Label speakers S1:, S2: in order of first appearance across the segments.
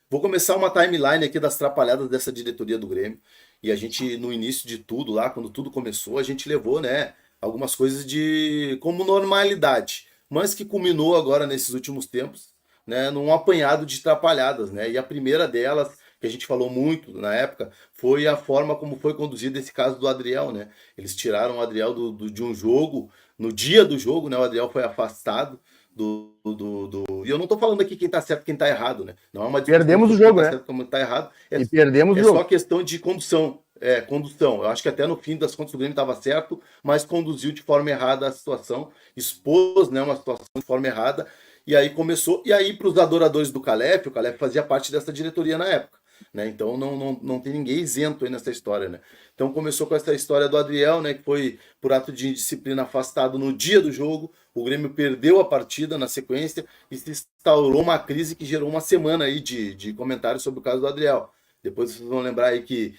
S1: Vou começar uma timeline aqui das trapalhadas dessa diretoria do Grêmio. E a gente, no início de tudo, lá, quando tudo começou, a gente levou, né, algumas coisas de como normalidade, mas que culminou agora nesses últimos tempos, né, num apanhado de trapalhadas, né? E a primeira delas, que a gente falou muito na época, foi a forma como foi conduzido esse caso do Adriel, né? Eles tiraram o Adriel de um jogo, no dia do jogo, né? O Adriel foi afastado e eu não tô falando aqui quem tá certo e quem tá errado, né? Não é uma discussão
S2: Perdemos o
S1: sobre quem
S2: jogo,
S1: tá
S2: né?
S1: certo e quem tá errado.
S2: E perdemos o
S1: É só
S2: jogo.
S1: questão de condução. É, condução. Eu acho que até no fim das contas o Grêmio estava certo, mas conduziu de forma errada a situação, expôs, né, uma situação de forma errada, e aí começou. E aí, para os adoradores do Calef, o Calef fazia parte dessa diretoria na época. Né? Então não tem ninguém isento aí nessa história. Né? Então começou com essa história do Adriel, né, que foi por ato de indisciplina afastado no dia do jogo. O Grêmio perdeu a partida na sequência e se instaurou uma crise que gerou uma semana aí de comentários sobre o caso do Adriel. Depois vocês vão lembrar aí que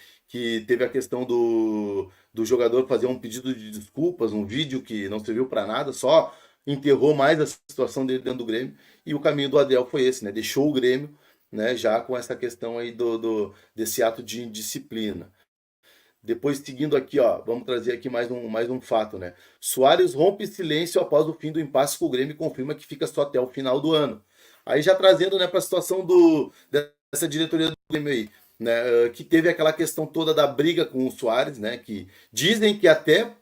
S1: teve a questão do jogador fazer um pedido de desculpas, um vídeo que não serviu para nada, só enterrou mais a situação dele dentro do Grêmio. E o caminho do Adriel foi esse, né? Deixou o Grêmio, né, já com essa questão aí desse ato de indisciplina. Depois, seguindo aqui, ó, vamos trazer aqui mais um fato, né? Soares rompe silêncio após o fim do impasse com o Grêmio e confirma que fica só até o final do ano. Aí já trazendo, né, para a situação dessa diretoria do Grêmio aí, né, que teve aquela questão toda da briga com o Soares, né, que dizem que até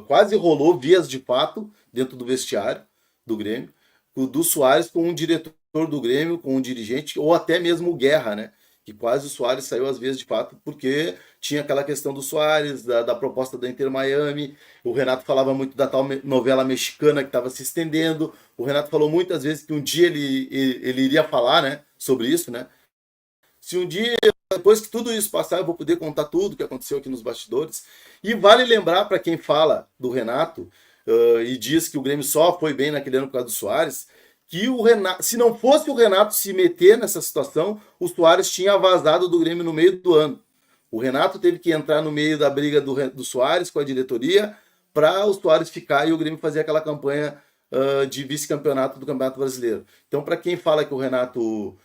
S1: quase rolou vias de fato dentro do vestiário do Grêmio, do Soares com um diretor do Grêmio, com um dirigente, ou até mesmo o Guerra, né? Que quase o Soares saiu às vezes de fato, porque tinha aquela questão do Soares, da proposta da Inter Miami. O Renato falava muito da tal novela mexicana que estava se estendendo. O Renato falou muitas vezes que um dia ele iria falar, né, sobre isso, né? Se um dia, depois que tudo isso passar, eu vou poder contar tudo que aconteceu aqui nos bastidores. E vale lembrar para quem fala do Renato e diz que o Grêmio só foi bem naquele ano por causa do Soares, que o Renato, se não fosse o Renato se meter nessa situação, o Soares tinha vazado do Grêmio no meio do ano. O Renato teve que entrar no meio da briga do Soares com a diretoria para o Soares ficar e o Grêmio fazer aquela campanha de vice-campeonato do Campeonato Brasileiro. Então, para quem fala que o Renato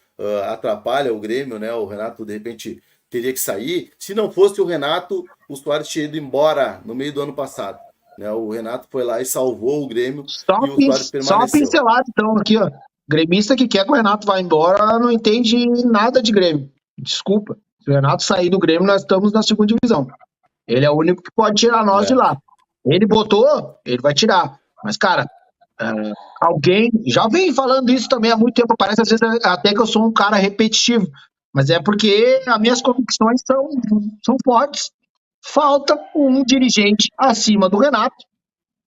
S1: atrapalha o Grêmio, né? O Renato, de repente, teria que sair. Se não fosse o Renato, o Soares tinha ido embora no meio do ano passado. Né? O Renato foi lá e salvou o Grêmio e o Soares
S3: Só uma
S1: permaneceu.
S3: pincelada, então, aqui, ó. Gremista que quer que o Renato vá embora não entende nada de Grêmio. Desculpa. Se o Renato sair do Grêmio, nós estamos na segunda divisão. Ele é o único que pode tirar nós de lá. Ele botou, ele vai tirar. Mas, cara, alguém já vem falando isso também há muito tempo. Parece às vezes até que eu sou um cara repetitivo. Mas é porque as minhas convicções são fortes. Falta um dirigente acima do Renato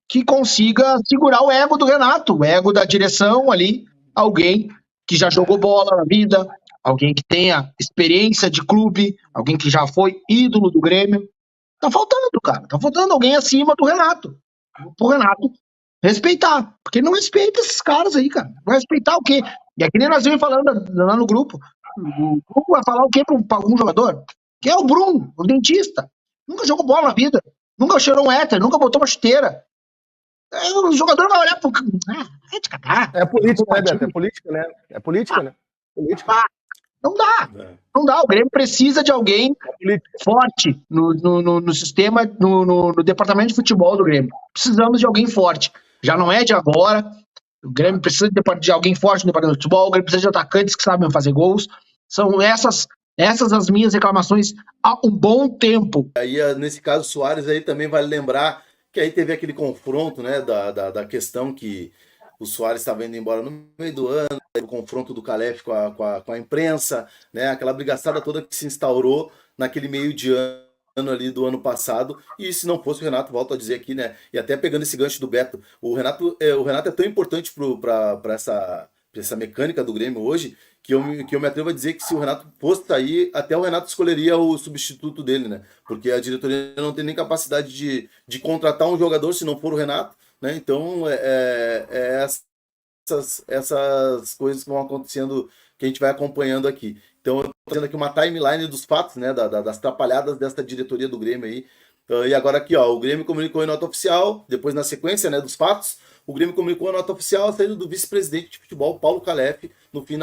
S3: que consiga segurar o ego do Renato, o ego da direção ali, alguém que já jogou bola na vida, alguém que tenha experiência de clube, alguém que já foi ídolo do Grêmio. Tá faltando, cara. Tá faltando alguém acima do Renato. Pro Renato respeitar. Porque ele não respeita esses caras aí, cara. Vai respeitar o quê? E aqui nem nós vimos falando lá no grupo. O grupo vai falar o quê pra algum jogador? Que é o Bruno, o dentista. Nunca jogou bola na vida. Nunca cheirou um éter, nunca botou uma chuteira. O jogador vai olhar pro. É de cagar.
S2: É política, né, Beto? É política, né? É política, né? Política.
S3: Não dá. Não dá. O Grêmio precisa de alguém forte no sistema, no departamento de futebol do Grêmio. Precisamos de alguém forte. Já não é de agora. O Grêmio precisa de alguém forte no departamento de futebol. O Grêmio precisa de atacantes que sabem fazer gols. São essas as minhas reclamações há um bom tempo.
S1: Aí, nesse caso, Soares aí também vale lembrar que aí teve aquele confronto, né, da questão que o Soares estava indo embora no meio do ano, o confronto do Calef com a imprensa, né, aquela brigaçada toda que se instaurou naquele meio de ano ali do ano passado, e se não fosse o Renato, volto a dizer aqui, né, e até pegando esse gancho do Beto, o Renato é tão importante para essa mecânica do Grêmio hoje, que eu me atrevo a dizer que se o Renato fosse sair, até o Renato escolheria o substituto dele, né? Porque a diretoria não tem nem capacidade de contratar um jogador se não for o Renato, né? Então, essas coisas que vão acontecendo, que a gente vai acompanhando aqui. Então, eu estou fazendo aqui uma timeline dos fatos, né? Das trapalhadas desta diretoria do Grêmio aí. E agora aqui, ó, o Grêmio comunicou em nota oficial, depois na sequência, né, dos fatos, o Grêmio comunicou a nota oficial a saída do vice-presidente de futebol, Paulo Calef, no fim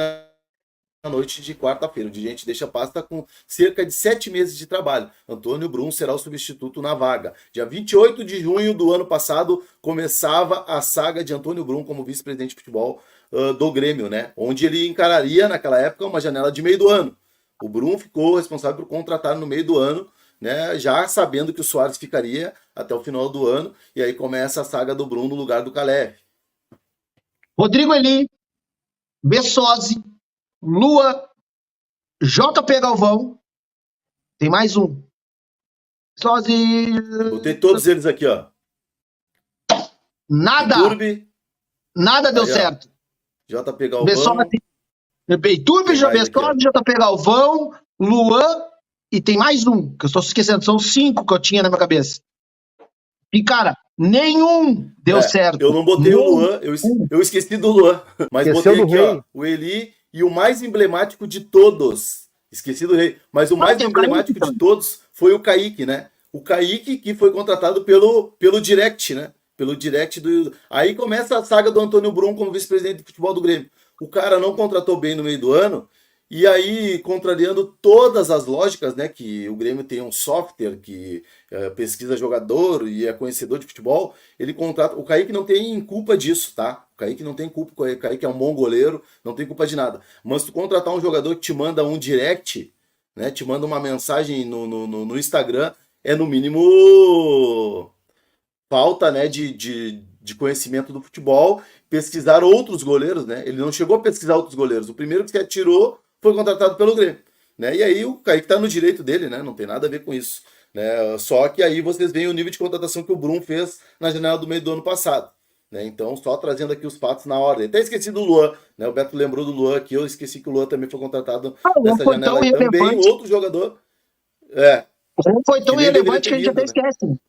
S1: na noite de quarta-feira. O dirigente deixa a pasta com cerca de 7 meses de trabalho. Antônio Brum será o substituto na vaga. Dia 28 de junho do ano passado, começava a saga de Antônio Brum como vice-presidente de futebol do Grêmio, né? Onde ele encararia, naquela época, uma janela de meio do ano. O Brum ficou responsável por contratar no meio do ano, né? Já sabendo que o Soares ficaria até o final do ano, e aí começa a saga do Brum no lugar do Caleb.
S3: Rodrigo Eli, Bessosi, Lua, JP Galvão, tem mais um. Bessosi...
S1: Botei todos eles aqui, ó.
S3: Nada deu
S1: aí,
S3: certo.
S1: JP Galvão.
S3: Bessosi, Iturbe, Bessosi, JP Galvão, Luan, e tem mais um, que eu estou esquecendo, são 5 que eu tinha na minha cabeça. E, cara, nenhum deu certo.
S1: Eu não botei o Luan, eu esqueci do Luan, mas
S2: Esqueceu
S1: botei aqui,
S2: ó,
S1: o Eli e o mais emblemático de todos. Esqueci do Rei, mas o mais emblemático de todos foi o Kaique, né? O Kaique que foi contratado pelo Direct, né? Pelo Direct do... Aí começa a saga do Antônio Brum como vice-presidente de futebol do Grêmio. O cara não contratou bem no meio do ano, e aí, contrariando todas as lógicas, né, que o Grêmio tem um software que pesquisa jogador e é conhecedor de futebol, ele contrata... O Kaique não tem culpa disso, tá? O Kaique não tem culpa, o Kaique é um bom goleiro, não tem culpa de nada. Mas tu contratar um jogador que te manda um direct, né, te manda uma mensagem no Instagram, é no mínimo falta, né, de conhecimento do futebol, pesquisar outros goleiros, né? Ele não chegou a pesquisar outros goleiros. O primeiro que se atirou foi contratado pelo Grêmio, né? E aí o Kaique tá no direito dele, né? Não tem nada a ver com isso, né? Só que aí vocês veem o nível de contratação que o Brum fez na janela do meio do ano passado, né? Então, só trazendo aqui os fatos na ordem. Até esqueci do Luan, né? O Beto lembrou do Luan aqui, eu esqueci que o Luan também foi contratado nessa janela. E também outro jogador.
S3: O Luan foi tão relevante que a gente até esquece.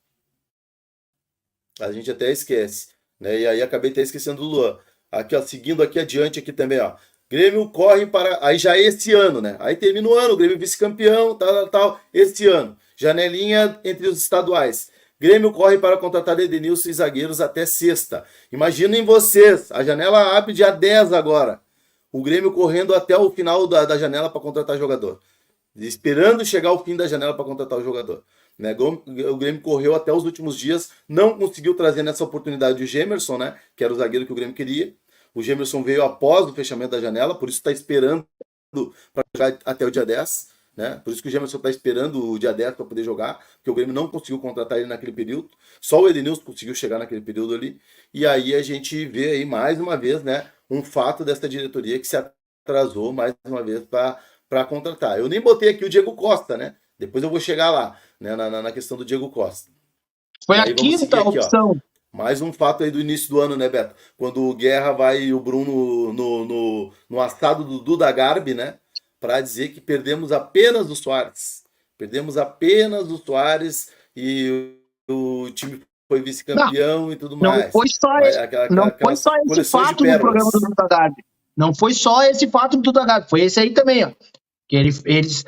S1: A gente até esquece, né? E aí acabei até esquecendo do Luan. Aqui, ó, seguindo aqui adiante aqui também, ó. Grêmio corre para... Aí já é esse ano, né? Aí termina o ano, o Grêmio vice-campeão, tal, esse ano. Janelinha entre os estaduais. Grêmio corre para contratar Edenilson e zagueiros até sexta. Imaginem vocês, a janela abre dia 10 agora. O Grêmio correndo até o final da janela para contratar jogador. Esperando chegar o fim da janela para contratar o jogador. Né? O Grêmio correu até os últimos dias, não conseguiu trazer nessa oportunidade o Gemerson, né? Que era o zagueiro que o Grêmio queria. O Gemerson veio após o fechamento da janela, por isso está esperando para jogar até o dia 10. Né? Por isso que o Gemerson está esperando o dia 10 para poder jogar, porque o Grêmio não conseguiu contratar ele naquele período. Só o Edenilson conseguiu chegar naquele período ali. E aí a gente vê aí mais uma vez, né, um fato dessa diretoria que se atrasou mais uma vez para contratar. Eu nem botei aqui o Diego Costa, né? Depois eu vou chegar lá, né, na questão do Diego Costa.
S3: Foi a quinta opção.
S1: Ó. Mais um fato aí do início do ano, né, Beto? Quando o Guerra vai e o Bruno no assado do Duda Garbi, né? Para dizer que perdemos apenas o Soares. Perdemos apenas o Soares e o time foi vice-campeão e tudo mais.
S3: Não foi só esse fato no programa do Duda Garbi. Não foi só esse fato do Duda Garbi. Foi esse aí também, ó. Que eles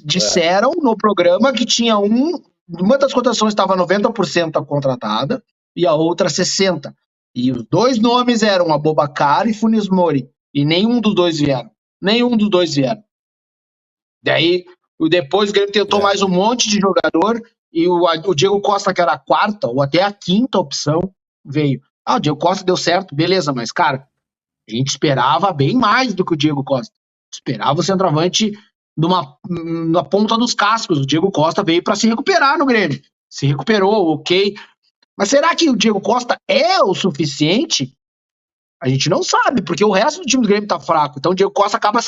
S3: disseram no programa que tinha uma das cotações estava 90% contratada e a outra 60%. E os dois nomes eram Aboubakar e Funes Mori. E nenhum dos dois vieram. Daí, depois o Grêmio tentou mais um monte de jogador e o Diego Costa, que era a quarta ou até a quinta opção, veio. O Diego Costa deu certo, beleza, mas, cara, a gente esperava bem mais do que o Diego Costa. Esperava o centroavante na ponta dos cascos. O Diego Costa veio para se recuperar no Grêmio. Se recuperou, ok. Mas será que o Diego Costa é o suficiente? A gente não sabe, porque o resto do time do Grêmio tá fraco. Então o Diego Costa acaba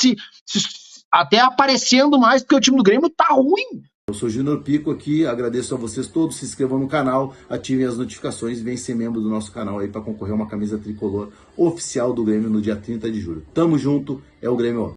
S3: até aparecendo mais, porque o time do Grêmio tá ruim.
S1: Eu sou Júnior Pico aqui, agradeço a vocês todos, se inscrevam no canal, ativem as notificações e venham ser membro do nosso canal aí para concorrer a uma camisa tricolor oficial do Grêmio no dia 30 de julho. Tamo junto, é o Grêmio.